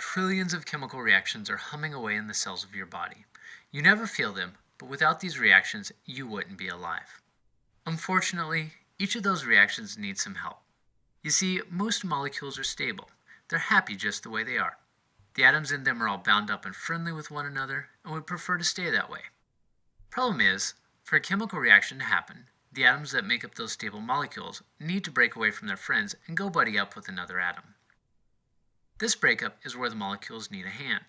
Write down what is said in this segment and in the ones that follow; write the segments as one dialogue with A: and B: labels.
A: Trillions of chemical reactions are humming away in the cells of your body. You never feel them, but without these reactions, you wouldn't be alive. Unfortunately, each of those reactions needs some help. You see, most molecules are stable. They're happy just the way they are. The atoms in them are all bound up and friendly with one another and would prefer to stay that way. Problem is, for a chemical reaction to happen, the atoms that make up those stable molecules need to break away from their friends and go buddy up with another atom. This breakup is where the molecules need a hand.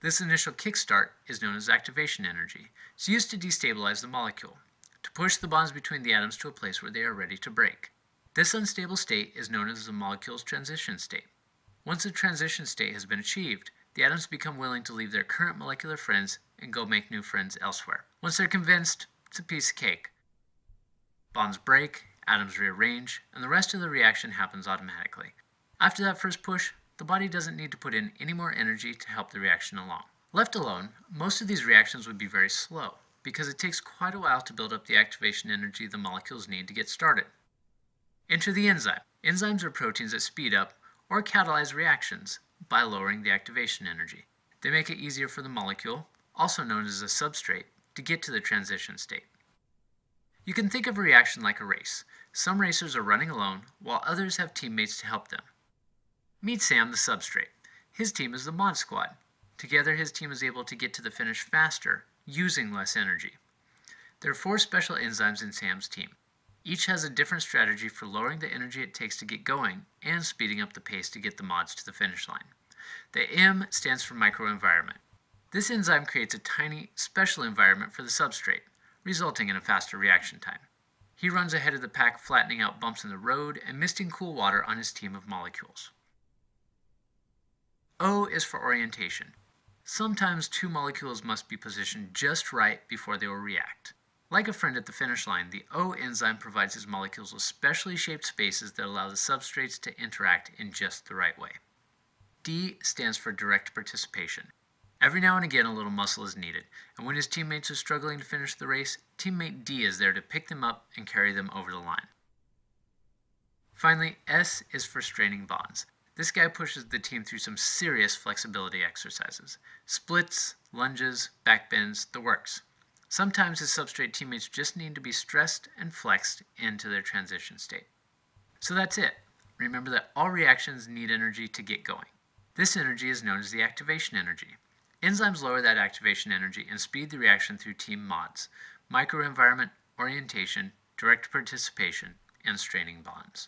A: This initial kickstart is known as activation energy. It's used to destabilize the molecule, to push the bonds between the atoms to a place where they are ready to break. This unstable state is known as the molecule's transition state. Once the transition state has been achieved, the atoms become willing to leave their current molecular friends and go make new friends elsewhere. Once they're convinced, it's a piece of cake. Bonds break, atoms rearrange, and the rest of the reaction happens automatically. After that first push, the body doesn't need to put in any more energy to help the reaction along. Left alone, most of these reactions would be very slow, because it takes quite a while to build up the activation energy the molecules need to get started. Enter the enzyme. Enzymes are proteins that speed up or catalyze reactions by lowering the activation energy. They make it easier for the molecule, also known as a substrate, to get to the transition state. You can think of a reaction like a race. Some racers are running alone, while others have teammates to help them. Meet Sam, the substrate. His team is the Mod Squad. Together, his team is able to get to the finish faster, using less energy. There are 4 special enzymes in Sam's team. Each has a different strategy for lowering the energy it takes to get going and speeding up the pace to get the mods to the finish line. The M stands for microenvironment. This enzyme creates a tiny, special environment for the substrate, resulting in a faster reaction time. He runs ahead of the pack, flattening out bumps in the road and misting cool water on his team of molecules. O is for orientation. Sometimes 2 molecules must be positioned just right before they will react. Like a friend at the finish line, the O enzyme provides his molecules with specially shaped spaces that allow the substrates to interact in just the right way. D stands for direct participation. Every now and again a little muscle is needed, and when his teammates are struggling to finish the race, teammate D is there to pick them up and carry them over the line. Finally, S is for straining bonds. This guy pushes the team through some serious flexibility exercises. Splits, lunges, backbends, the works. Sometimes his substrate teammates just need to be stressed and flexed into their transition state. So that's it. Remember that all reactions need energy to get going. This energy is known as the activation energy. Enzymes lower that activation energy and speed the reaction through team mods: microenvironment, orientation, direct participation, and straining bonds.